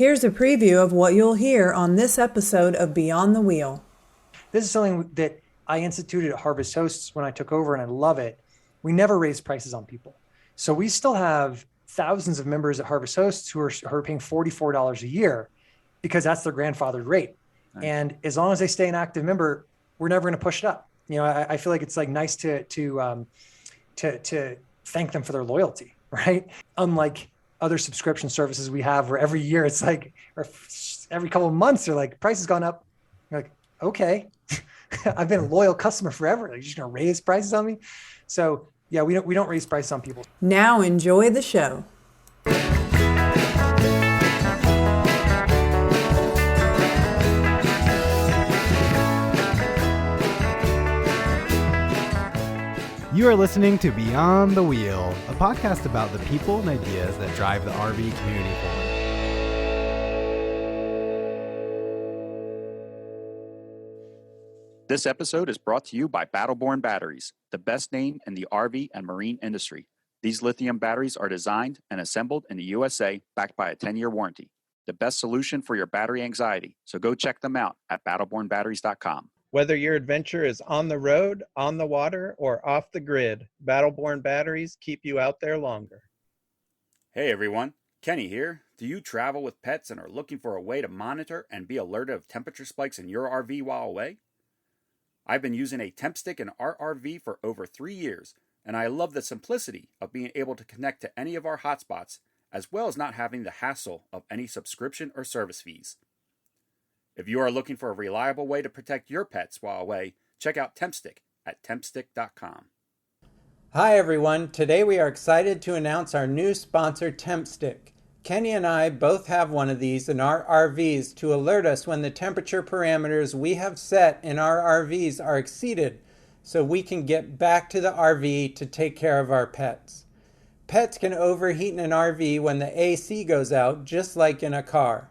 Here's a preview of what you'll hear on this episode of Beyond the Wheel. This is something that I instituted at Harvest Hosts when I took over, and I love it. We never raise prices on people. So we still have thousands of members at Harvest Hosts who are paying $44 a year because that's their grandfathered rate. Nice. And as long as they stay an active member, we're never going to push it up. You know, I feel like it's like nice to thank them for their loyalty, right? Unlike other subscription services we have where every year it's like, or every couple of months they're like, price has gone up. You're like, okay, I've been a loyal customer forever. Like, you're just gonna raise prices on me? So yeah, we don't raise prices on people. Now enjoy the show. You are listening to Beyond the Wheel, a podcast about the people and ideas that drive the RV community forward. This episode is brought to you by Battleborn Batteries, the best name in the RV and marine industry. These lithium batteries are designed and assembled in the USA, backed by a 10-year warranty. The best solution for your battery anxiety, so go check them out at battlebornbatteries.com. Whether your adventure is on the road, on the water, or off the grid, Battleborn batteries keep you out there longer. Hey everyone, Kenny here. Do you travel with pets and are looking for a way to monitor and be alerted of temperature spikes in your RV while away? I've been using a temp stick in our RV for over 3 years, and I love the simplicity of being able to connect to any of our hotspots, as well as not having the hassle of any subscription or service fees. If you are looking for a reliable way to protect your pets while away, check out TempStick at tempstick.com. Hi everyone, today we are excited to announce our new sponsor, TempStick. Kenny and I both have one of these in our RVs to alert us when the temperature parameters we have set in our RVs are exceeded, so we can get back to the RV to take care of our pets. Pets can overheat in an RV when the AC goes out, just like in a car.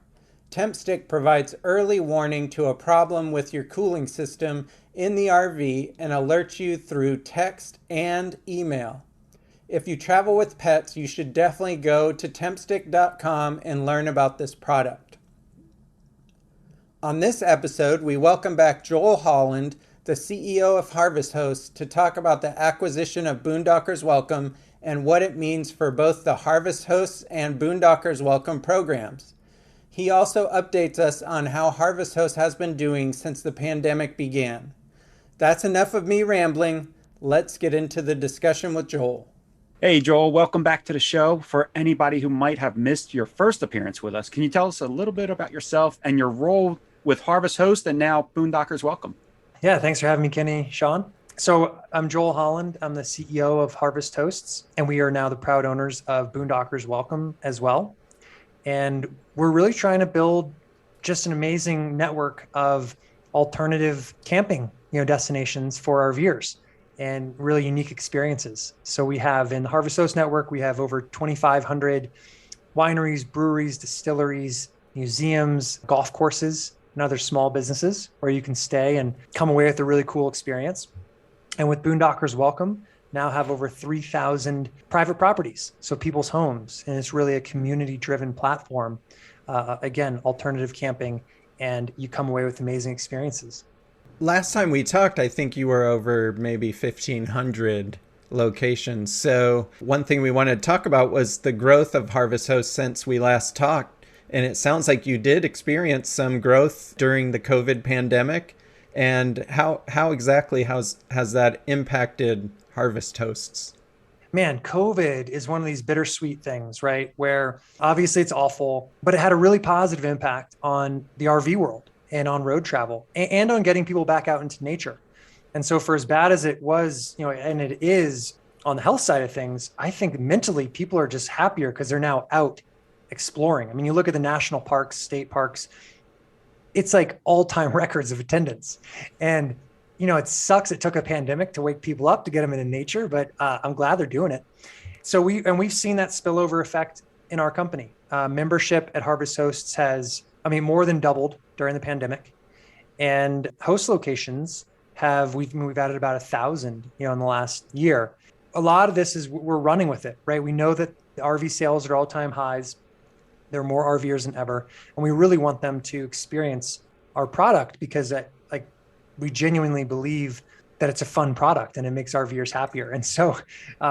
TempStick provides early warning to a problem with your cooling system in the RV and alerts you through text and email. If you travel with pets, you should definitely go to tempstick.com and learn about this product. On this episode, we welcome back Joel Holland, the CEO of Harvest Hosts, to talk about the acquisition of Boondockers Welcome and what it means for both the Harvest Hosts and Boondockers Welcome programs. He also updates us on how Harvest Host has been doing since the pandemic began. That's enough of me rambling. Let's get into the discussion with Joel. Hey Joel, welcome back to the show. For anybody who might have missed your first appearance with us, can you tell us a little bit about yourself and your role with Harvest Host and now Boondockers Welcome? Yeah, thanks for having me, Kenny, Sean. So I'm Joel Holland. I'm the CEO of Harvest Hosts, and we are now the proud owners of Boondockers Welcome as well. And we're really trying to build just an amazing network of alternative camping, destinations for RVers and really unique experiences. So we have in the Harvest Host network, we have over 2,500 wineries, breweries, distilleries, museums, golf courses, and other small businesses where you can stay and come away with a really cool experience. And with Boondockers Welcome, now have over 3,000 private properties, so people's homes. And it's really a community-driven platform. Again, alternative camping, and you come away with amazing experiences. Last time we talked, I think you were over maybe 1,500 locations. So one thing we wanted to talk about was the growth of Harvest Host since we last talked. And it sounds like you did experience some growth during the COVID pandemic. And how exactly has that impacted Harvest Hosts? Man, COVID is one of these bittersweet things, right? Where obviously it's awful, but it had a really positive impact on the RV world and on road travel and on getting people back out into nature. And so for as bad as it was, and it is on the health side of things, I think mentally people are just happier because they're now out exploring. I mean, you look at the national parks, state parks, it's like all-time records of attendance. And it sucks. It took a pandemic to wake people up to get them into nature, but I'm glad they're doing it. So we've seen that spillover effect in our company. Membership at Harvest Hosts has, more than doubled during the pandemic, and host locations we've added about 1,000, in the last year. A lot of this is we're running with it, right? We know that the RV sales are all-time highs. They're more RVers than ever. And we really want them to experience our product because we genuinely believe that it's a fun product and it makes RVers happier. And so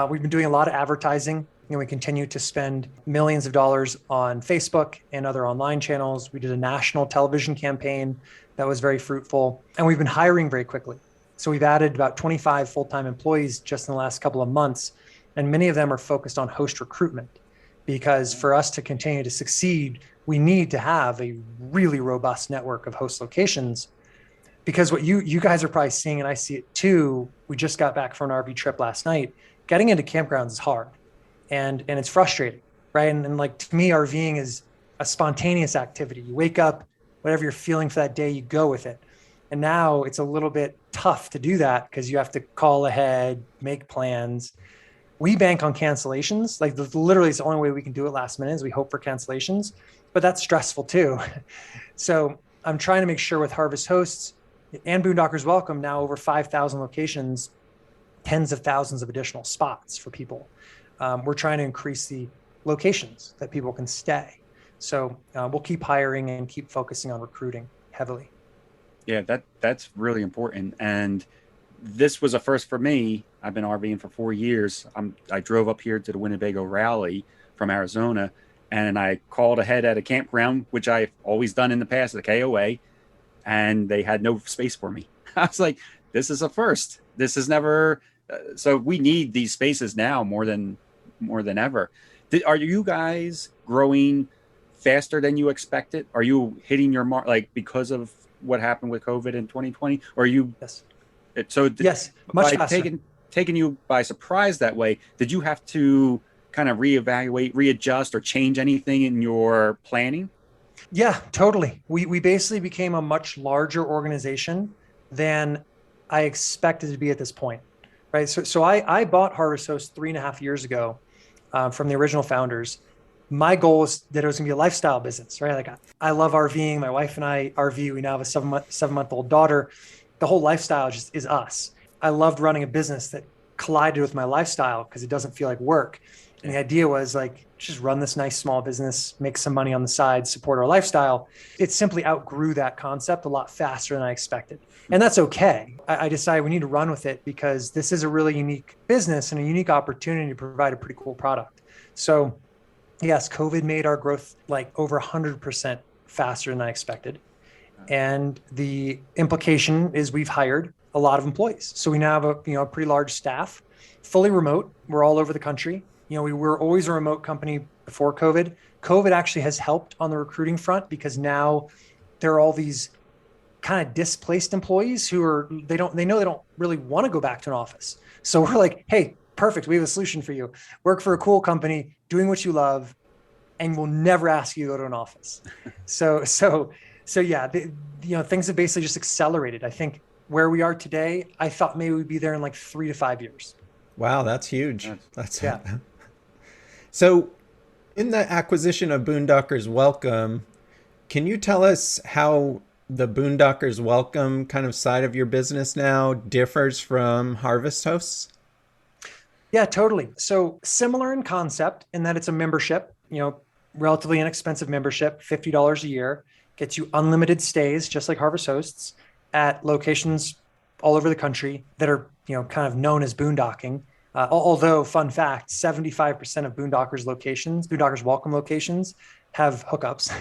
we've been doing a lot of advertising. We continue to spend millions of dollars on Facebook and other online channels. We did a national television campaign that was very fruitful, and we've been hiring very quickly. So we've added about 25 full-time employees just in the last couple of months, and many of them are focused on host recruitment, because for us to continue to succeed, we need to have a really robust network of host locations. Because what you guys are probably seeing, and I see it too, we just got back from an RV trip last night. Getting into campgrounds is hard. And it's frustrating, right? And like, to me, RVing is a spontaneous activity. You wake up, whatever you're feeling for that day, you go with it. And now it's a little bit tough to do that because you have to call ahead, make plans. We bank on cancellations. Like, literally, it's the only way we can do it last minute is we hope for cancellations, but that's stressful too. So I'm trying to make sure with Harvest Hosts and Boondockers Welcome, now over 5,000 locations, tens of thousands of additional spots for people. We're trying to increase the locations that people can stay. So we'll keep hiring and keep focusing on recruiting heavily. Yeah, that's really important. And this was a first for me. I've been RVing for 4 years. I drove up here to the Winnebago Rally from Arizona, and I called ahead at a campground, which I've always done in the past, the KOA, and they had no space for me. I was like, this is a first. This is never. So we need these spaces now more than ever. Are you guys growing faster than you expected? Are you hitting your mark, like, because of what happened with COVID in 2020? Or are you? Yes. Yes, much faster. Taking you by surprise that way, did you have to kind of reevaluate, readjust, or change anything in your planning? Yeah, totally. We basically became a much larger organization than I expected to be at this point. Right. So I bought Harvest Host 3.5 years ago from the original founders. My goal was that it was going to be a lifestyle business, right? Like, I love RVing. My wife and I RV. We now have a seven-month-old daughter. The whole lifestyle just is us. I loved running a business that collided with my lifestyle because it doesn't feel like work. And the idea was, like, just run this nice small business, make some money on the side, support our lifestyle. It simply outgrew that concept a lot faster than I expected. And that's okay. I decided we need to run with it because this is a really unique business and a unique opportunity to provide a pretty cool product. So yes, COVID made our growth like over 100% faster than I expected. And the implication is we've hired a lot of employees. So we now have a pretty large staff, fully remote. We're all over the country. We were always a remote company before COVID. COVID actually has helped on the recruiting front because now there are all these kind of displaced employees who they know they don't really want to go back to an office. So we're like, hey, perfect. We have a solution for you. Work for a cool company, doing what you love, and we'll never ask you to go to an office. So yeah, things have basically just accelerated. I think where we are today, I thought maybe we'd be there in like 3 to 5 years. Wow, that's huge. That's yeah. So in the acquisition of Boondockers Welcome, can you tell us how the Boondockers Welcome kind of side of your business now differs from Harvest Hosts? Yeah, totally. So similar in concept in that it's a membership, relatively inexpensive membership, $50 a year, gets you unlimited stays, just like Harvest Hosts, at locations all over the country that are, kind of known as boondocking. Although, fun fact, 75% of Boondockers Welcome locations have hookups.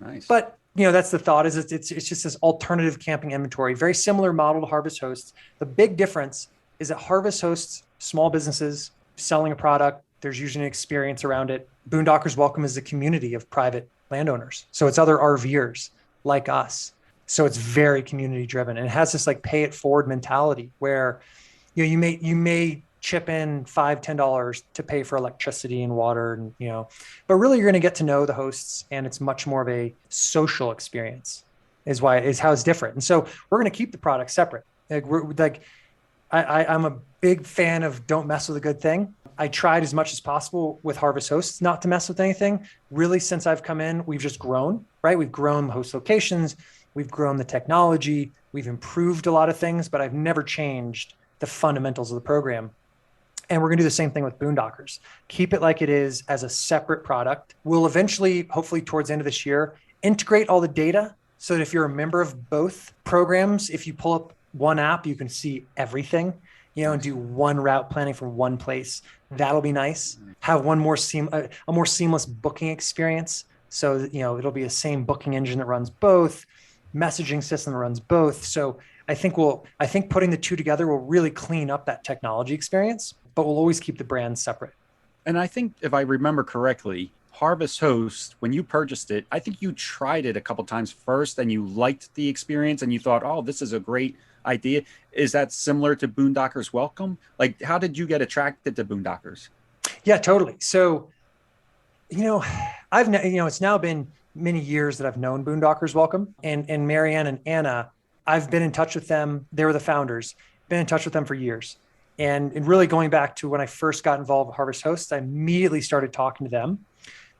Nice. But, that's the thought, is it's just this alternative camping inventory, very similar model to Harvest Hosts. The big difference is that Harvest Hosts, small businesses selling a product, there's usually an experience around it. Boondockers Welcome is a community of private landowners. So it's other RVers like us. So it's very community driven, and it has this like pay it forward mentality where, you may chip in $5, $10 to pay for electricity and water, and but really you're going to get to know the hosts, and it's much more of a social experience is how it's different. And so we're going to keep the product separate. I'm a big fan of don't mess with a good thing. I tried as much as possible with Harvest Hosts not to mess with anything. Really, since I've come in, we've just grown, right? We've grown host locations. We've grown the technology. We've improved a lot of things, but I've never changed the fundamentals of the program. And we're going to do the same thing with Boondockers. Keep it like it is as a separate product. We'll eventually, hopefully towards the end of this year, integrate all the data so that if you're a member of both programs, if you pull up one app, you can see everything, and do one route planning from one place. That'll be nice. Have a more seamless booking experience. So that, it'll be the same booking engine that runs both, messaging system that runs both. So I think putting the two together will really clean up that technology experience, but we'll always keep the brands separate. And I think if I remember correctly, Harvest Host, when you purchased it, I think you tried it a couple times first and you liked the experience and you thought, oh, this is a great idea. Is that similar to Boondockers Welcome? Like, how did you get attracted to Boondockers? Yeah, totally. So, it's now been many years that I've known Boondockers Welcome, and Marianne and Anna, I've been in touch with them. They were the founders, been in touch with them for years. And really going back to when I first got involved with Harvest Hosts, I immediately started talking to them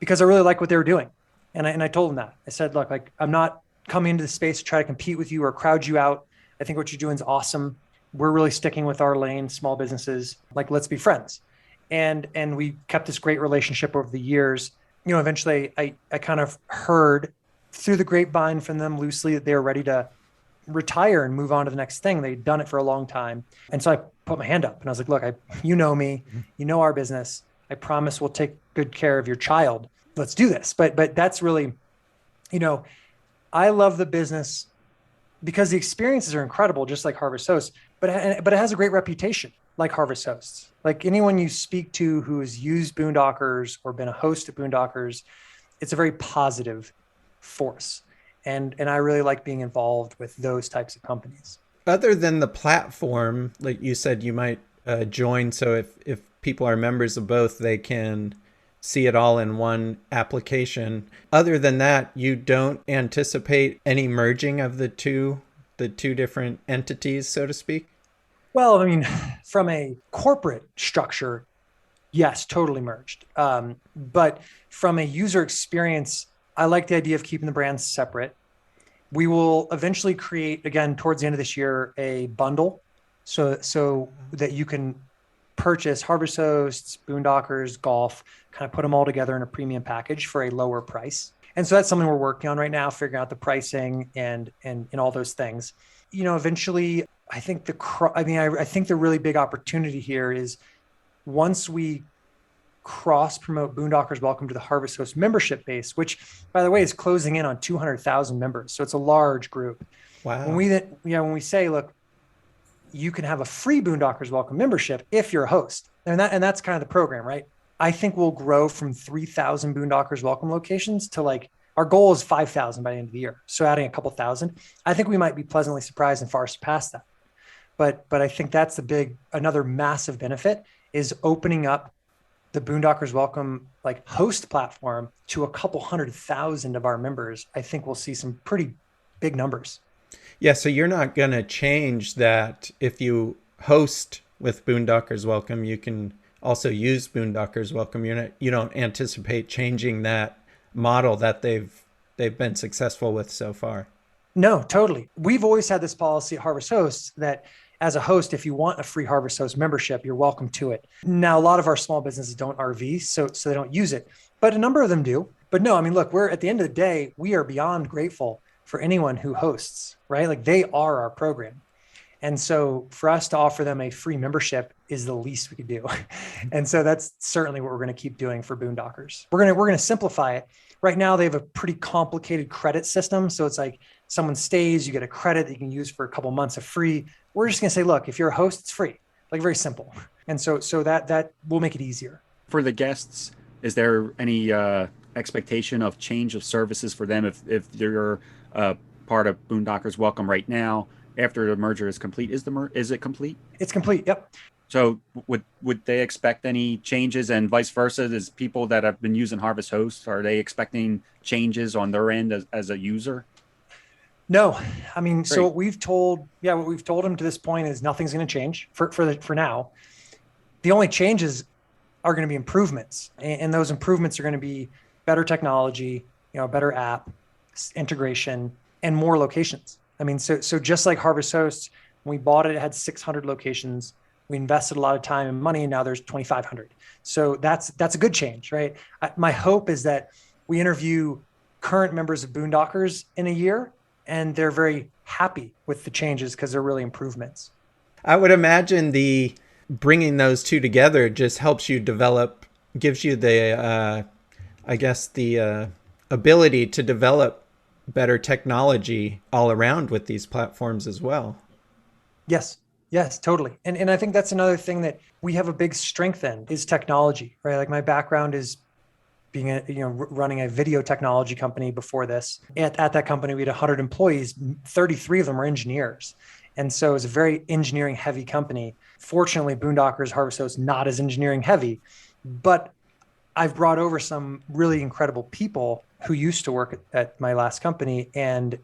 because I really like what they were doing. And I told them that. I said, look, I'm not coming into the space to try to compete with you or crowd you out. I think what you're doing is awesome. We're really sticking with our lane, small businesses. Let's be friends. And we kept this great relationship over the years. Eventually I kind of heard through the grapevine from them loosely that they were ready to retire and move on to the next thing. They'd done it for a long time. And so I put my hand up and I was like, look, you know me, you know our business. I promise we'll take good care of your child. Let's do this. But that's really, I love the business because the experiences are incredible, just like Harvest Hosts, but it has a great reputation like Harvest Hosts. Like anyone you speak to who has used Boondockers or been a host at Boondockers, it's a very positive force. And I really like being involved with those types of companies. Other than the platform, like you said, you might join. So if people are members of both, they can see it all in one application. Other than that, you don't anticipate any merging of the two different entities, so to speak? Well, from a corporate structure, yes, totally merged. But from a user experience, I like the idea of keeping the brands separate. We will eventually create, again, towards the end of this year, a bundle so that you can purchase Harvest Hosts, Boondockers, Golf, kind of put them all together in a premium package for a lower price. And so that's something we're working on right now, figuring out the pricing and all those things. Eventually, I think I think the really big opportunity here is once we cross promote Boondockers Welcome to the Harvest Host membership base, which by the way is closing in on 200,000 members. So it's a large group. Wow. When we say, look, you can have a free Boondockers Welcome membership if you're a host. And that's kind of the program, right? I think we'll grow from 3,000 Boondockers Welcome locations to our goal is 5,000 by the end of the year. So adding a couple thousand, I think we might be pleasantly surprised and far surpass that. But I think that's another massive benefit is opening up the Boondockers Welcome host platform to a couple 100,000 of our members. I think we'll see some pretty big numbers. Yeah, so you're not going to change that. If you host with Boondockers Welcome, you can also use Boondockers Welcome. You don't anticipate changing that model that they've been successful with so far. No, totally. We've always had this policy at Harvest Hosts that as a host, if you want a free Harvest Host membership, you're welcome to it. Now, a lot of our small businesses don't RV, so they don't use it, but a number of them do. But no, look, we're at the end of the day, we are beyond grateful for anyone who hosts, right? They are our program. And so for us to offer them a free membership is the least we could do. And so that's certainly what we're going to keep doing for Boondockers. We're going to simplify it. Right now, they have a pretty complicated credit system. So it's someone stays, you get a credit that you can use for a couple months of free. We're just going to say, look, if you're a host, it's free, very simple. And so that will make it easier. For the guests, is there any expectation of change of services for them if they're part of Boondockers Welcome right now? After the merger is complete, is it complete? It's complete. Yep. So would they expect any changes, and vice versa? As people that have been using Harvest Hosts, are they expecting changes on their end as a user? No, so what we've told them to this point is nothing's going to change for now. The only changes are going to be improvements, and those improvements are going to be better technology, better app integration, and more locations. So just like Harvest Hosts, when we bought it, it had 600 locations. We invested a lot of time and money, and now there's 2,500. So that's a good change, right? My hope is that we interview current members of Boondockers in a year, and they're very happy with the changes because they're really improvements. I would imagine the bringing those two together just helps you develop, gives you the, the ability to develop better technology all around with these platforms as well. Yes, totally. And I think that's another thing that we have a big strength in is technology, right? Like my background is being running a video technology company before this. At that company, we had 100 employees, 33 of them were engineers. And so it's a very engineering heavy company. Fortunately, Boondockers Harvest Host not as engineering heavy, but I've brought over some really incredible people who used to work at my last company, and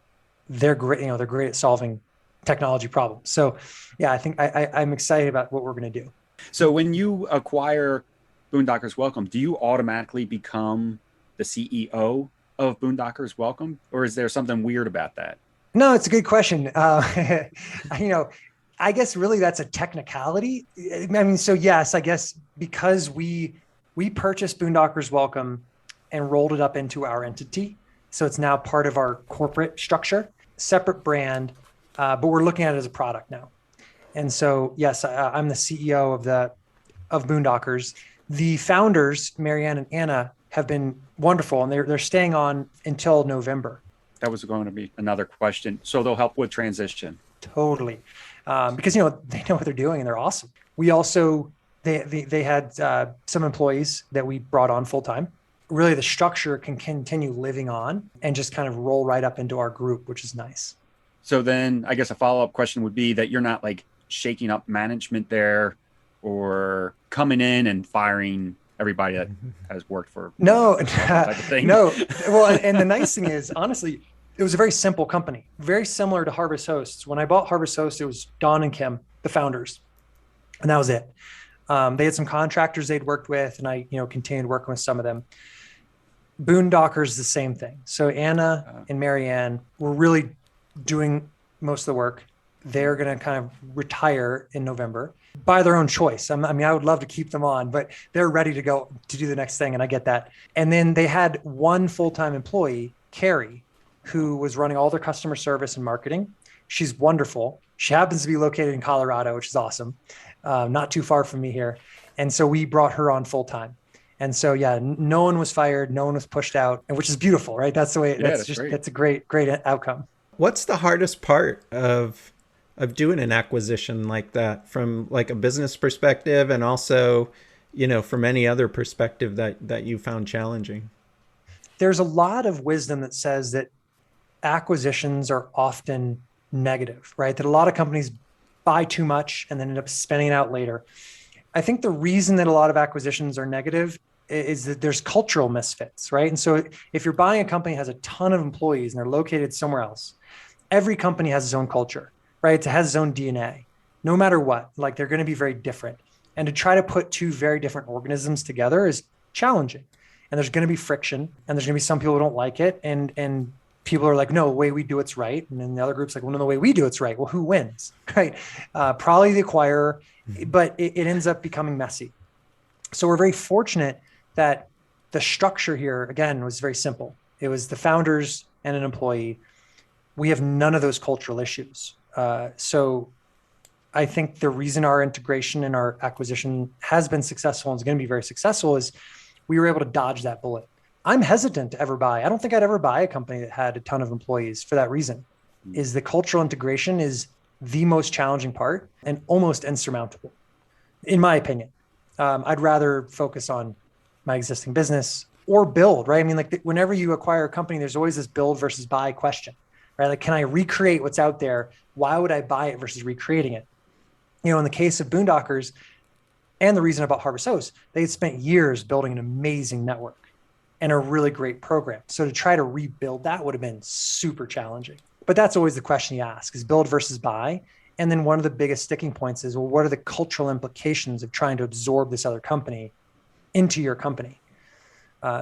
they're great. They're great at solving technology problems. So yeah, I think I'm excited about what we're going to do. So when you acquire Boondockers Welcome, do you automatically become the CEO of Boondockers Welcome, or is there something weird about that? No, it's a good question. I guess really that's a technicality. I mean, so yes, I guess because we purchased Boondockers Welcome and rolled it up into our entity. So it's now part of our corporate structure, separate brand, but we're looking at it as a product now. And so, yes, I'm the CEO of Boondockers. The founders, Marianne and Anna, have been wonderful, and they're staying on until November. That was going to be another question. So they'll help with transition. Totally. Because, they know what they're doing and they're awesome. We also, they had some employees that we brought on full time. Really, the structure can continue living on and just kind of roll right up into our group, which is nice. So then I guess a follow-up question would be that you're not like shaking up management there or coming in and firing everybody that has worked for no. No. Well, and the nice thing is, honestly, it was a very simple company, very similar to Harvest Hosts. When I bought Harvest Hosts, it was Don and Kim, the founders, and that was it. They had some contractors they'd worked with, and I, continued working with some of them. Boondockers, the same thing. So Anna and Marianne were really doing most of the work. They're going to kind of retire in November by their own choice. I would love to keep them on, but they're ready to go to do the next thing, and I get that. And then they had one full-time employee, Carrie, who was running all their customer service and marketing. She's wonderful. She happens to be located in Colorado, which is awesome. Not too far from me here. And so we brought her on full-time. And so, yeah, no one was fired. No one was pushed out, and which is beautiful, right? That's the way, that's a great outcome. What's the hardest part of doing an acquisition like that from like a business perspective, and also, from any other perspective that you found challenging? There's a lot of wisdom that says that acquisitions are often negative, right? That a lot of companies buy too much and then end up spending it out later. I think the reason that a lot of acquisitions are negative is that there's cultural misfits, right? And so if you're buying a company that has a ton of employees and they're located somewhere else, every company has its own culture, right? It has its own DNA, no matter what. Like, they're going to be very different. And to try to put two very different organisms together is challenging. And there's going to be friction, and there's going to be some people who don't like it. And people are like, no, the way we do it's right. And then the other group's like, well, no, the way we do it's right. Well, who wins, right? Probably the acquirer, but it ends up becoming messy. So we're very fortunate that the structure here, again, was very simple. It was the founders and an employee. We have none of those cultural issues. So I think the reason our integration and our acquisition has been successful and is going to be very successful is we were able to dodge that bullet. I'm hesitant to ever buy. I don't think I'd ever buy a company that had a ton of employees for that reason. Is the cultural integration is the most challenging part and almost insurmountable, in my opinion. I'd rather focus on my existing business or build, right? I mean, like whenever you acquire a company, there's always this build versus buy question, right? Like, can I recreate what's out there? Why would I buy it versus recreating it? In the case of Boondockers, and the reason about Harvest Host, they had spent years building an amazing network and a really great program. So to try to rebuild that would have been super challenging. But that's always the question you ask, is build versus buy. And then one of the biggest sticking points is, well, what are the cultural implications of trying to absorb this other company into your company?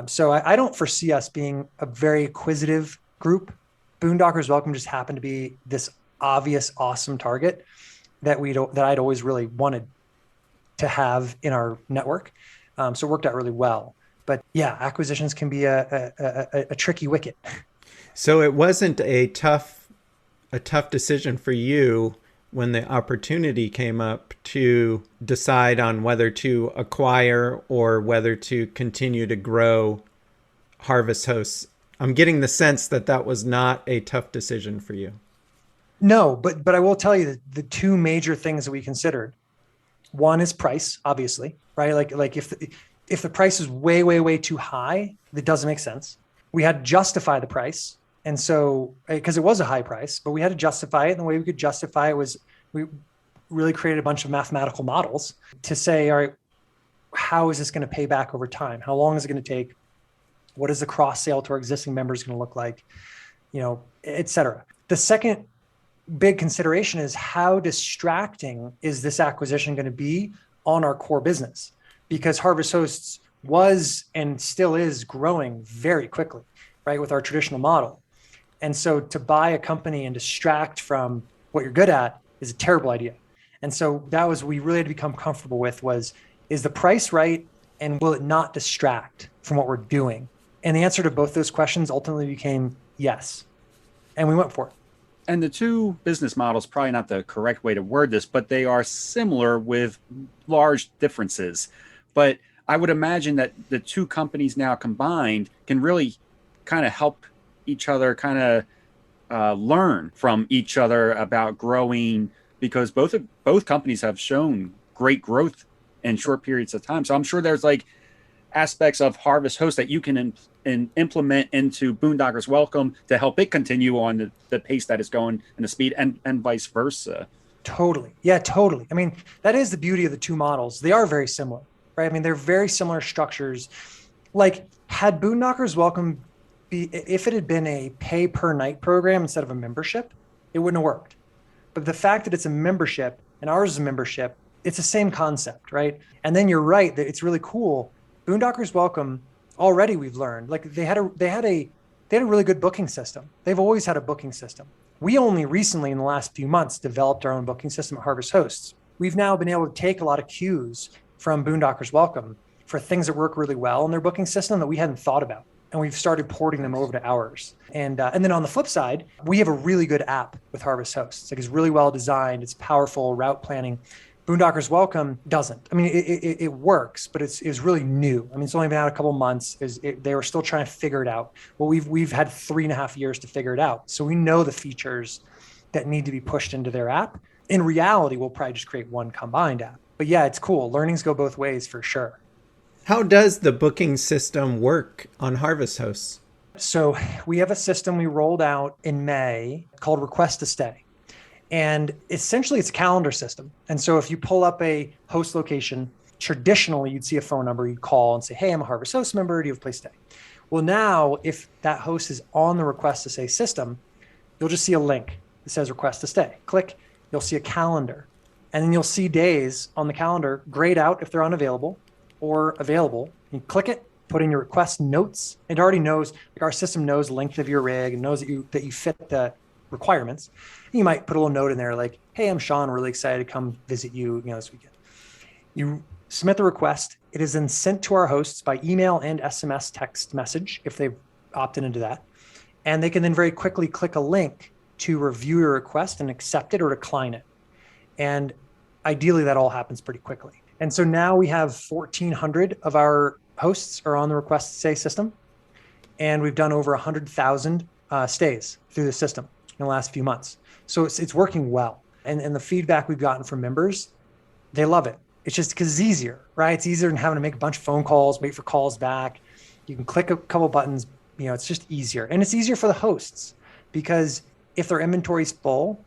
So I don't foresee us being a very acquisitive group. Boondockers Welcome just happened to be this obvious, awesome target that I'd always really wanted to have in our network. So it worked out really well. But yeah, acquisitions can be a tricky wicket. So it wasn't a tough decision for you when the opportunity came up to decide on whether to acquire or whether to continue to grow Harvest Hosts. I'm getting the sense that that was not a tough decision for you. No, but I will tell you that the two major things that we considered. One is price, obviously, right? Like if the price is way too high, that doesn't make sense. We had to justify the price. And so, because it was a high price, but we had to justify it. And the way we could justify it was we really created a bunch of mathematical models to say, all right, how is this going to pay back over time? How long is it going to take? What is the cross sale to our existing members going to look like? Et cetera. The second big consideration is how distracting is this acquisition going to be on our core business? Because Harvest Hosts was and still is growing very quickly, right, with our traditional model. And so to buy a company and distract from what you're good at is a terrible idea. And so that was we really had to become comfortable with is the price right? And will it not distract from what we're doing? And the answer to both those questions ultimately became yes. And we went for it. And the two business models, probably not the correct way to word this, but they are similar with large differences. But I would imagine that the two companies now combined can really kind of help each other kind of learn from each other about growing, because both companies have shown great growth in short periods of time. So I'm sure there's like aspects of Harvest Host that you can implement into Boondockers Welcome to help it continue on the pace that it's going and the speed, and vice versa. Totally. Yeah, totally. I mean, that is the beauty of the two models. They are very similar, right? I mean, they're very similar structures. Like, had Boondockers Welcome if it had been a pay per night program instead of a membership, it wouldn't have worked. But the fact that it's a membership and ours is a membership, it's the same concept, right? And then you're right that it's really cool. Boondockers Welcome, already we've learned, like they had a really good booking system. They've always had a booking system. We only recently in the last few months developed our own booking system at Harvest Hosts. We've now been able to take a lot of cues from Boondockers Welcome for things that work really well in their booking system that we hadn't thought about. And we've started porting them over to ours. And then on the flip side, we have a really good app with Harvest Hosts. It's really well designed. It's powerful, route planning. Boondockers Welcome doesn't. I mean, it works, but it's really new. I mean, it's only been out a couple of months. They were still trying to figure it out. Well, we've had 3.5 years to figure it out. So we know the features that need to be pushed into their app. In reality, we'll probably just create one combined app. But yeah, it's cool. Learnings go both ways for sure. How does the booking system work on Harvest Hosts? So we have a system we rolled out in May called Request to Stay. And essentially it's a calendar system. And so if you pull up a host location, traditionally you'd see a phone number, you'd call and say, hey, I'm a Harvest Host member, do you have a place to stay? Well, now if that host is on the Request to Stay system, you'll just see a link that says Request to Stay. Click, you'll see a calendar. And then you'll see days on the calendar grayed out if they're unavailable or available. You click it, put in your request notes. It already knows, like our system knows the length of your rig and knows that you fit the requirements. And you might put a little note in there like, hey, I'm Sean, really excited to come visit you, this weekend. You submit the request. It is then sent to our hosts by email and SMS text message if they've opted into that. And they can then very quickly click a link to review your request and accept it or decline it. And ideally that all happens pretty quickly. And so now we have 1,400 of our hosts are on the Request to Stay system. And we've done over 100,000 stays through the system in the last few months. So it's working well. And the feedback we've gotten from members, they love it. It's just because it's easier, right? It's easier than having to make a bunch of phone calls, wait for calls back. You can click a couple buttons, it's just easier. And it's easier for the hosts because if their inventory's full,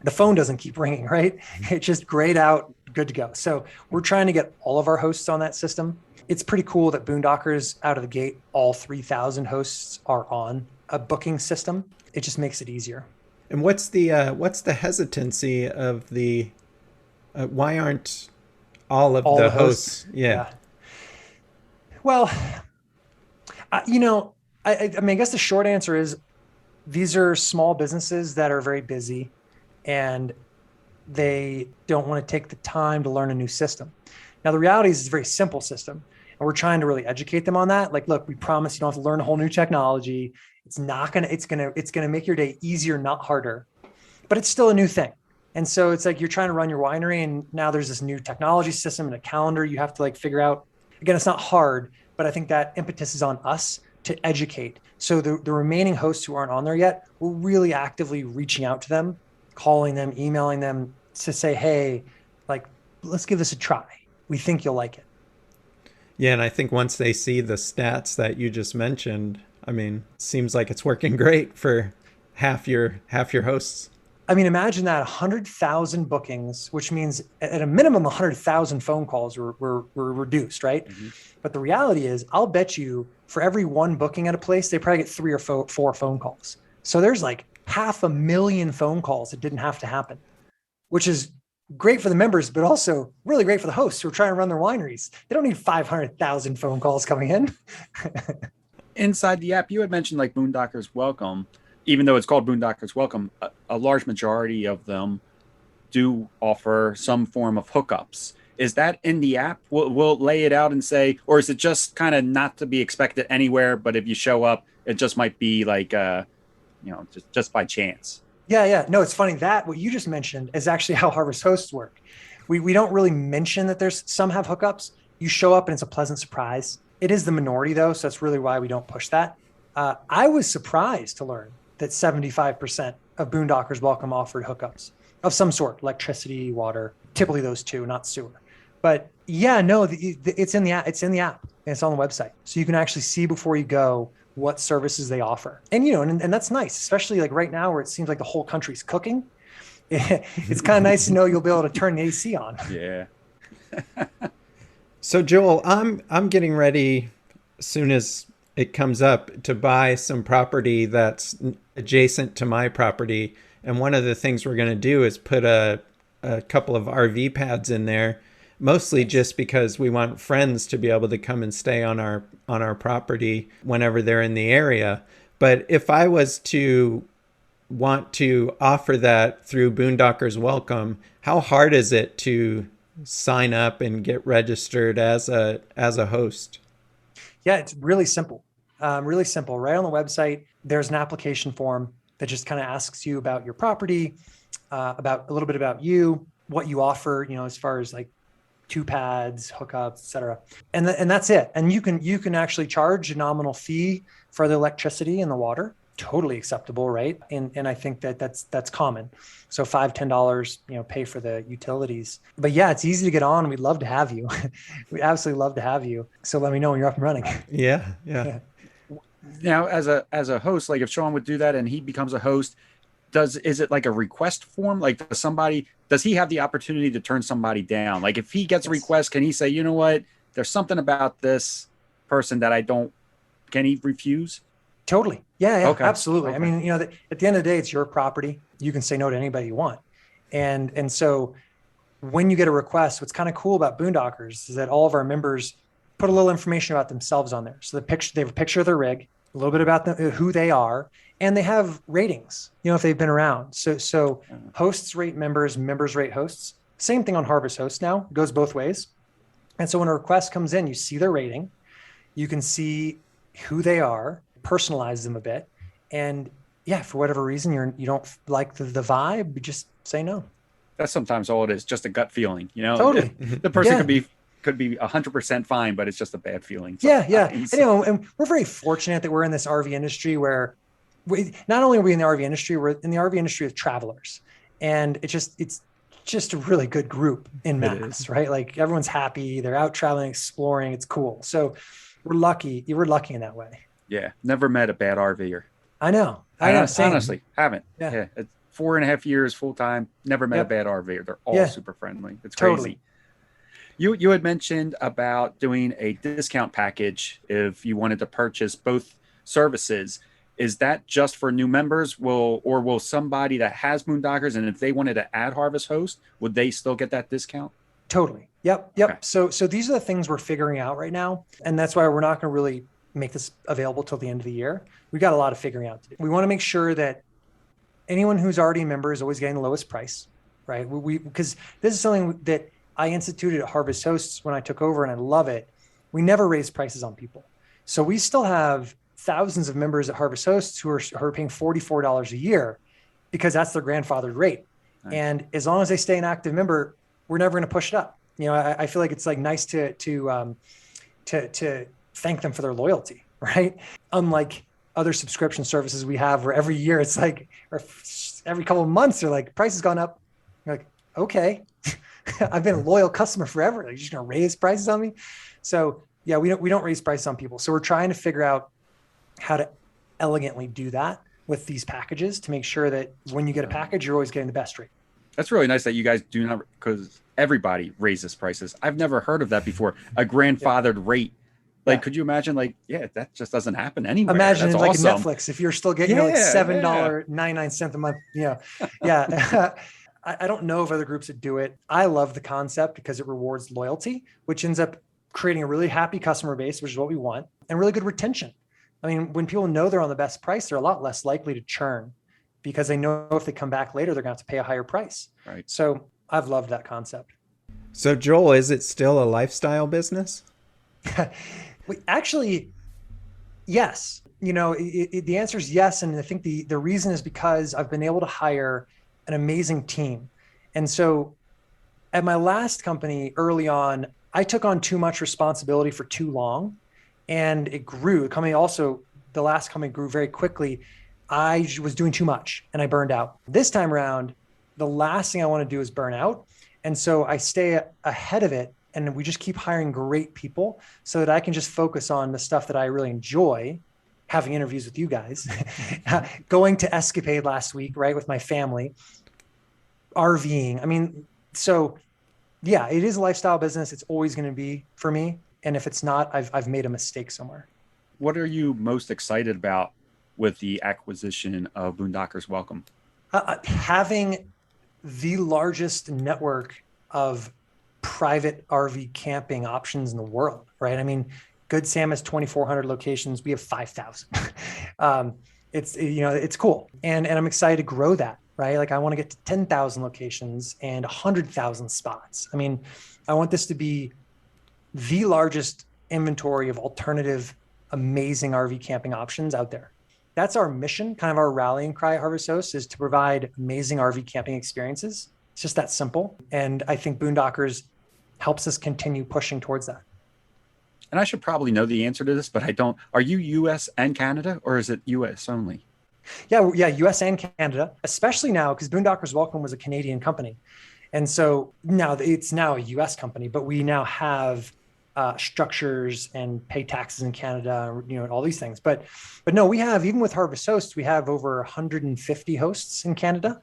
the phone doesn't keep ringing, right? It's just grayed out, good to go. So we're trying to get all of our hosts on that system. It's pretty cool that Boondockers out of the gate, all 3,000 hosts are on a booking system. It just makes it easier. And what's the hesitancy of the, why aren't all the hosts? Yeah. Well, I mean, I guess the short answer is these are small businesses that are very busy. And they don't want to take the time to learn a new system. Now, the reality is it's a very simple system. And we're trying to really educate them on that. Like, look, we promise you don't have to learn a whole new technology. It's going to make your day easier, not harder, but it's still a new thing. And so it's like, you're trying to run your winery and now there's this new technology system and a calendar you have to like figure out. Again, it's not hard, but I think that impetus is on us to educate. So the remaining hosts who aren't on there yet, we're really actively reaching out to them, calling them, emailing them to say, hey, like, let's give this a try. We think you'll like it. Yeah, and I think once they see the stats that you just mentioned, I mean, seems like it's working great for half your hosts. I mean, imagine that 100,000 bookings, which means at a minimum 100,000 phone calls were reduced, right? Mm-hmm. But the reality is, I'll bet you for every one booking at a place, they probably get 3 or 4 phone calls. So there's like 500,000 phone calls that didn't have to happen, which is great for the members, but also really great for the hosts who are trying to run their wineries. They don't need 500,000 phone calls coming in. Inside the app, you had mentioned like Boondockers Welcome. Even though it's called Boondockers Welcome, a large majority of them do offer some form of hookups. Is that in the app? We'll lay it out and say, or is it just kind of not to be expected anywhere, but if you show up, it just might be like, just by chance? Yeah. No, it's funny that what you just mentioned is actually how Harvest hosts work. We don't really mention that there's some have hookups. You show up and it's a pleasant surprise. It is the minority though, so that's really why we don't push that. I was surprised to learn that 75% of Boondockers Welcome offered hookups of some sort, electricity, water, typically those two, not sewer. But yeah, no, it's in the app. It's in the app and it's on the website. So you can actually see before you go what services they offer. And, and that's nice, especially like right now where it seems like the whole country's cooking. It's kind of nice to know you'll be able to turn the AC on. Yeah. So Joel, I'm getting ready as soon as it comes up to buy some property that's adjacent to my property. And one of the things we're going to do is put a couple of RV pads in there, mostly just because we want friends to be able to come and stay on our property whenever they're in the area. But if I was to want to offer that through Boondockers Welcome, how hard is it to sign up and get registered as a host? Yeah, it's really simple. Really simple. Right on the website, there's an application form that just kind of asks you about your property, about a little bit about you, what you offer, as far as like 2 pads, hookups, et cetera. And that's it. And you can actually charge a nominal fee for the electricity and the water. Totally acceptable, right? And I think that's common. So $5-10, pay for the utilities. But yeah, it's easy to get on. We'd love to have you. We absolutely love to have you. So let me know when you're up and running. Yeah. Now, as a host, like if Sean would do that and he becomes a host, is it like a request form? Like does he have the opportunity to turn somebody down? Like if he gets a request, can he say, you know what, there's something about this person that can he refuse? Totally. Yeah, okay. Absolutely. Okay. I mean, at the end of the day, it's your property. You can say no to anybody you want. And so when you get a request, what's kind of cool about Boondockers is that all of our members put a little information about themselves on there. So they have a picture of their rig, a little bit about who they are, and they have ratings, if they've been around. So hosts rate members, members rate hosts. Same thing on Harvest Hosts now. It goes both ways. And so when a request comes in, you see their rating, you can see who they are, personalize them a bit. And yeah, for whatever reason, you don't like the vibe, you just say no. That's sometimes all it is, just a gut feeling, Totally. The person could be 100% fine, but it's just a bad feeling. Yeah. And we're very fortunate that we're in this RV industry where not only are we in the RV industry, we're in the RV industry with travelers. And it's just a really good group in mass, right? Like everyone's happy. They're out traveling, exploring. It's cool. So we're lucky. You were lucky in that way. Yeah. Never met a bad RVer. I know. Same. Honestly, haven't. Yeah. It's 4.5 years full time. Never met a bad RVer. They're all super friendly. It's crazy. Totally. You had mentioned about doing a discount package if you wanted to purchase both services. Is that just for new members? Will somebody that has Boondockers and if they wanted to add Harvest Host, would they still get that discount? Totally. Yep. Okay. So these are the things we're figuring out right now. And that's why we're not going to really make this available till the end of the year. We've got a lot of figuring out to do. We want to make sure that anyone who's already a member is always getting the lowest price. right? Because this is something that I instituted at Harvest Hosts when I took over, and I love it. We never raise prices on people. So we still have thousands of members at Harvest Hosts who are paying $44 a year because that's their grandfathered rate. Nice. And as long as they stay an active member, we're never going to push it up. I feel like it's like nice to thank them for their loyalty, right? Unlike other subscription services we have where every year it's like, or every couple of months they're like, price has gone up. You're like, okay, I've been a loyal customer forever. Like, you're just going to raise prices on me. So yeah, we don't raise prices on people. So we're trying to figure out how to elegantly do that with these packages to make sure that when you get a package, you're always getting the best rate. That's really nice that you guys do not, because everybody raises prices. I've never heard of that before. A grandfathered rate. Like, could you imagine? Like, that just doesn't happen anywhere. Imagine That's like awesome. Netflix, if you're still getting like $7.99 a month. Yeah. I don't know of other groups that do it. I love the concept because it rewards loyalty, which ends up creating a really happy customer base, which is what we want, and really good retention. I mean, when people know they're on the best price, they're a lot less likely to churn because they know if they come back later, they're going to have to pay a higher price. Right. So I've loved that concept. So Joel, is it still a lifestyle business? Actually, yes. The answer is yes. And I think the reason is because I've been able to hire an amazing team. And so at my last company early on, I took on too much responsibility for too long, and it grew. The last company grew very quickly. I was doing too much and I burned out. This time around, the last thing I want to do is burn out. And so I stay ahead of it, and we just keep hiring great people so that I can just focus on the stuff that I really enjoy, having interviews with you guys, going to Escapade last week, right, with my family, RVing. I mean, so yeah, it is a lifestyle business. It's always going to be for me. And if it's not, I've made a mistake somewhere. What are you most excited about with the acquisition of Boondockers Welcome? Having the largest network of private RV camping options in the world, right? I mean, Good Sam has 2,400 locations. We have 5,000. It's cool. And I'm excited to grow that, right? Like, I want to get to 10,000 locations and 100,000 spots. I mean, I want this to be the largest inventory of alternative, amazing RV camping options out there. That's our mission, kind of our rallying cry at Harvest Hosts, is to provide amazing RV camping experiences. It's just that simple. And I think Boondockers helps us continue pushing towards that. And I should probably know the answer to this, but I don't. Are you US and Canada, or is it US only? Yeah, US and Canada, especially now because Boondockers Welcome was a Canadian company. And so now it's now a US company, but we now have structures and pay taxes in Canada, all these things. But no, we have, even with Harvest Hosts, we have over 150 hosts in Canada.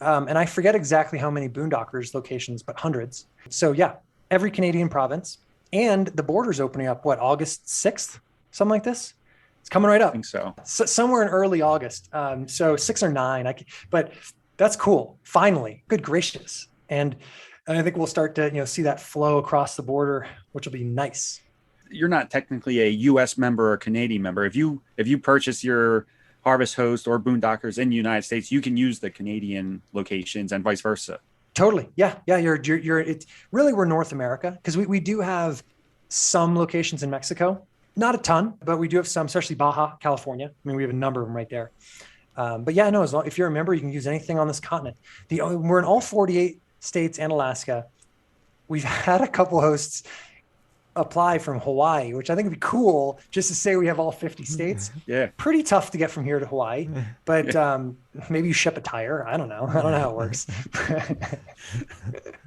And I forget exactly how many Boondockers locations, but hundreds. So yeah, every Canadian province, and the border's opening up, August 6th, something like this? It's coming right up. I think so. Somewhere in early August. So 6 or 9, but that's cool. Finally, good gracious. And I think we'll start to, see that flow across the border, which will be nice. You're not technically a US member or Canadian member. If you purchase your Harvest Host or Boondockers in the United States, you can use the Canadian locations and vice versa. Totally. Yeah. You're it's really, we're North America, because we do have some locations in Mexico, not a ton, but we do have some, especially Baja California. I mean, we have a number of them right there. But yeah, no, if you're a member, you can use anything on this continent. We're in all 48 states and Alaska. We've had a couple hosts apply from Hawaii, which I think would be cool, just to say we have all 50 states. Yeah. Pretty tough to get from here to Hawaii, but maybe you ship a tire. I don't know how it works.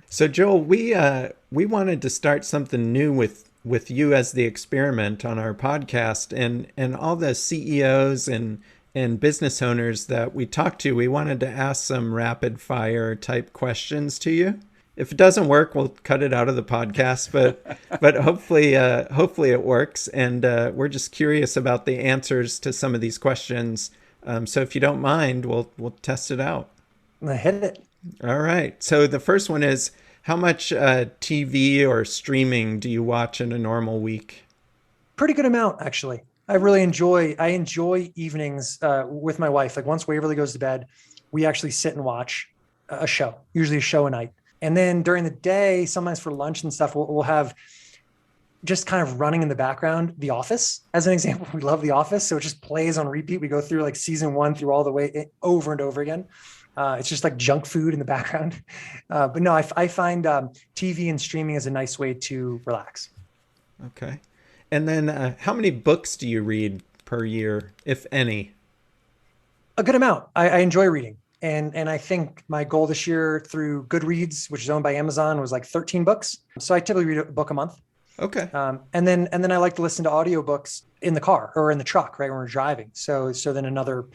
So Joel, we wanted to start something new with you as the experiment on our podcast, and all the CEOs and business owners that we talked to, we wanted to ask some rapid fire type questions to you. If it doesn't work, we'll cut it out of the podcast, but hopefully it works. And we're just curious about the answers to some of these questions. So if you don't mind, we'll test it out. Hit it. All right. So the first one is, how much TV or streaming do you watch in a normal week? Pretty good amount, actually. I enjoy evenings with my wife. Like, once Waverly goes to bed, we actually sit and watch a show, usually a show a night. And then during the day, sometimes for lunch and stuff, we'll have just kind of running in the background, The Office, as an example. We love The Office. So it just plays on repeat. We go through like season 1 through all the way over and over again. It's just like junk food in the background. But no, I find TV and streaming is a nice way to relax. Okay. And then how many books do you read per year, if any? A good amount. I enjoy reading. And I think my goal this year through Goodreads, which is owned by Amazon, was like 13 books. So I typically read a book a month. Okay. And then I like to listen to audiobooks in the car or in the truck, right, when we're driving. So then another,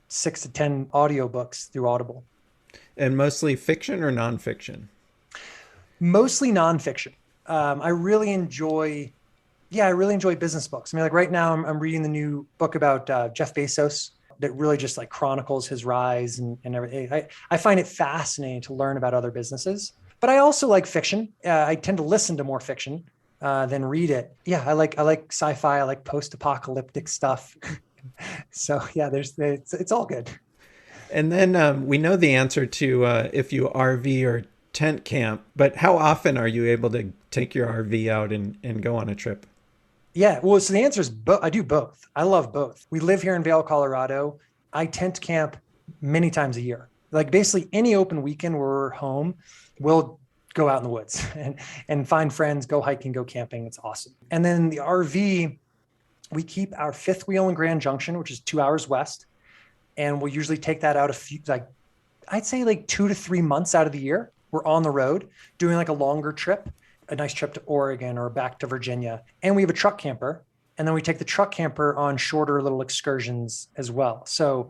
6 to 10 audiobooks through Audible. And mostly fiction or nonfiction? Mostly nonfiction. I really enjoy business books. I mean, like right now I'm reading the new book about Jeff Bezos that really just like chronicles his rise and everything. I find it fascinating to learn about other businesses, but I also like fiction. I tend to listen to more fiction than read it. Yeah, I like sci-fi. I like post-apocalyptic stuff. So yeah, it's all good. And then we know the answer to if you RV or tent camp, but how often are you able to take your RV out and go on a trip? Yeah, well, so the answer is I do both. I love both. We live here in Vail, Colorado. I tent camp many times a year. Like basically any open weekend where we're home, we'll go out in the woods and find friends, go hiking, go camping. It's awesome. And then the RV, we keep our fifth wheel in Grand Junction, which is 2 hours west. And we'll usually take that out I'd say like 2 to 3 months out of the year. We're on the road doing like a longer trip, a nice trip to Oregon or back to Virginia. And we have a truck camper. And then we take the truck camper on shorter little excursions as well. So,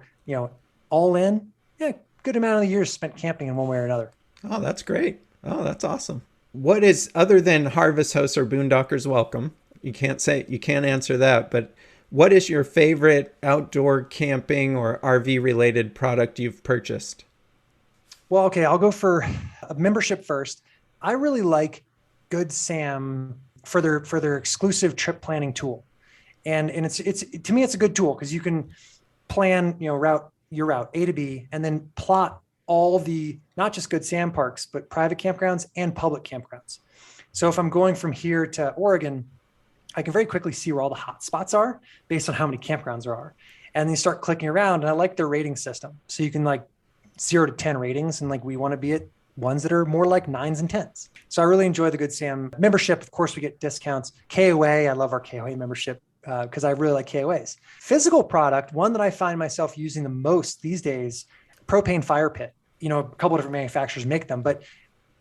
all in, yeah, good amount of the year spent camping in one way or another. Oh, that's great. Oh, that's awesome. What is, other than Harvest Hosts or Boondockers Welcome, you can't answer that, but what is your favorite outdoor camping or RV related product you've purchased? Well, okay, I'll go for a membership first. I really like Good Sam for their exclusive trip planning tool. And it's to me, it's a good tool because you can plan, your route A to B, and then plot all the, not just Good Sam parks, but private campgrounds and public campgrounds. So if I'm going from here to Oregon, I can very quickly see where all the hot spots are based on how many campgrounds there are. And then you start clicking around, and I like their rating system. So you can 0 to 10 ratings, and we want to be at ones that are more like 9s and 10s. So I really enjoy the Good Sam membership. Of course, we get discounts. KOA, I love our KOA membership because I really like KOAs. Physical product, one that I find myself using the most these days, propane fire pit. A couple of different manufacturers make them, but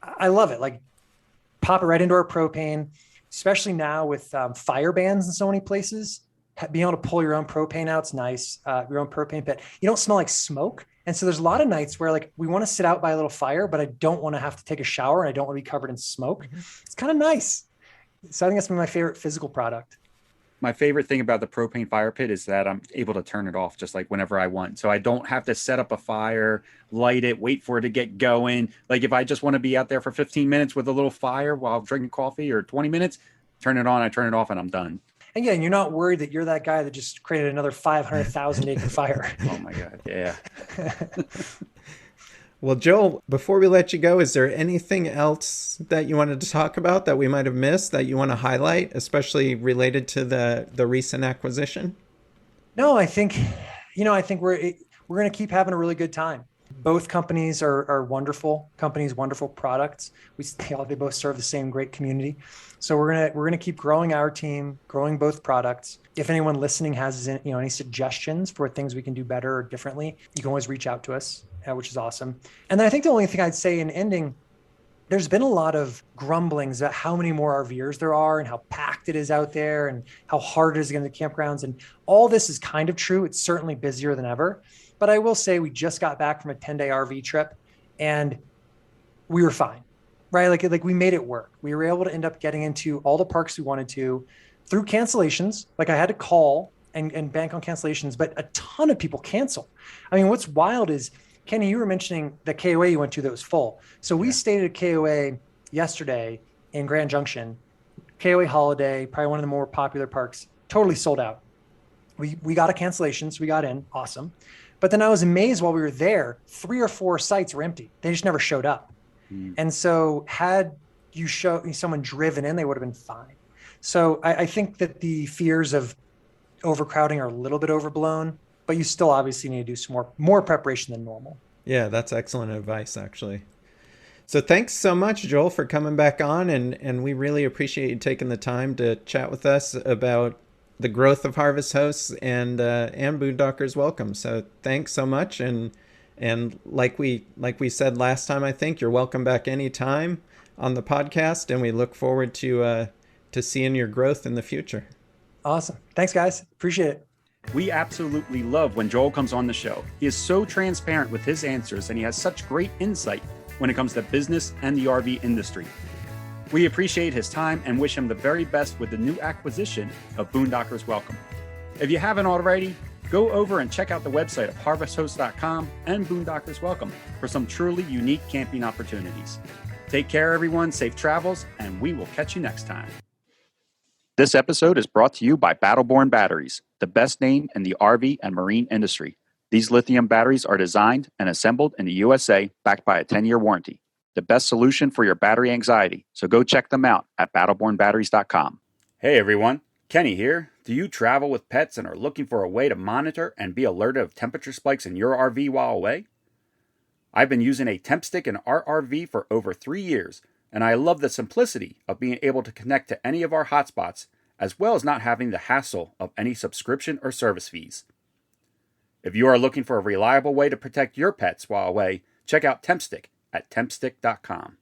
I love it. Pop it right into our propane, especially now with fire bans in so many places. Being able to pull your own propane out, it's nice. Your own propane pit. You don't smell like smoke. And so there's a lot of nights where we want to sit out by a little fire, but I don't want to have to take a shower and I don't want to be covered in smoke. Mm-hmm. It's kind of nice. So I think that's my favorite physical product. My favorite thing about the propane fire pit is that I'm able to turn it off just whenever I want. So I don't have to set up a fire, light it, wait for it to get going. If I just want to be out there for 15 minutes with a little fire while drinking coffee, or 20 minutes, turn it on, I turn it off, and I'm done. And yeah, you're not worried that you're that guy that just created another 500,000 acre fire. Oh my God. Yeah. Well, Joel, before we let you go, is there anything else that you wanted to talk about that we might have missed that you want to highlight, especially related to the recent acquisition? No, I think we're going to keep having a really good time. Both companies are wonderful companies, wonderful products. They both serve the same great community. So we're gonna keep growing our team, growing both products. If anyone listening has any suggestions for things we can do better or differently, you can always reach out to us, which is awesome. And then I think the only thing I'd say in ending, there's been a lot of grumblings about how many more RVers there are and how packed it is out there and how hard it is to get into campgrounds. And all this is kind of true. It's certainly busier than ever. But I will say we just got back from a 10-day RV trip and we were fine, right? Like we made it work. We were able to end up getting into all the parks we wanted to through cancellations. I had to call and bank on cancellations, but a ton of people cancel. I mean, what's wild is, Kenny, you were mentioning the KOA you went to that was full. So we stayed at KOA yesterday in Grand Junction, KOA Holiday, probably one of the more popular parks, totally sold out. We got a cancellation, so we got in. Awesome. But then I was amazed while we were there, 3 or 4 sites were empty. They just never showed up. And so had someone driven in, they would have been fine. So I think that the fears of overcrowding are a little bit overblown, but you still obviously need to do some more preparation than normal. Yeah, that's excellent advice, actually. So thanks so much, Joel, for coming back on, and we really appreciate you taking the time to chat with us about the growth of Harvest Hosts and Boondockers Welcome. So thanks so much, and like we said last time, I think you're welcome back anytime on the podcast, and we look forward to seeing your growth in the future. Awesome. Thanks, guys. Appreciate it. We absolutely love when Joel comes on the show. He is so transparent with his answers, and he has such great insight when it comes to business and the RV industry. We appreciate his time and wish him the very best with the new acquisition of Boondockers Welcome. If you haven't already, go over and check out the website of harvesthost.com and Boondockers Welcome for some truly unique camping opportunities. Take care, everyone. Safe travels, and we will catch you next time. This episode is brought to you by Battleborn Batteries, the best name in the RV and marine industry. These lithium batteries are designed and assembled in the USA, backed by a 10-year warranty. The best solution for your battery anxiety, so go check them out at battlebornbatteries.com. Hey everyone, Kenny here. Do you travel with pets and are looking for a way to monitor and be alerted of temperature spikes in your RV while away? I've been using a temp stick in our RV for over 3 years, and I love the simplicity of being able to connect to any of our hotspots, as well as not having the hassle of any subscription or service fees. If you are looking for a reliable way to protect your pets while away, check out TempStick at tempstick.com.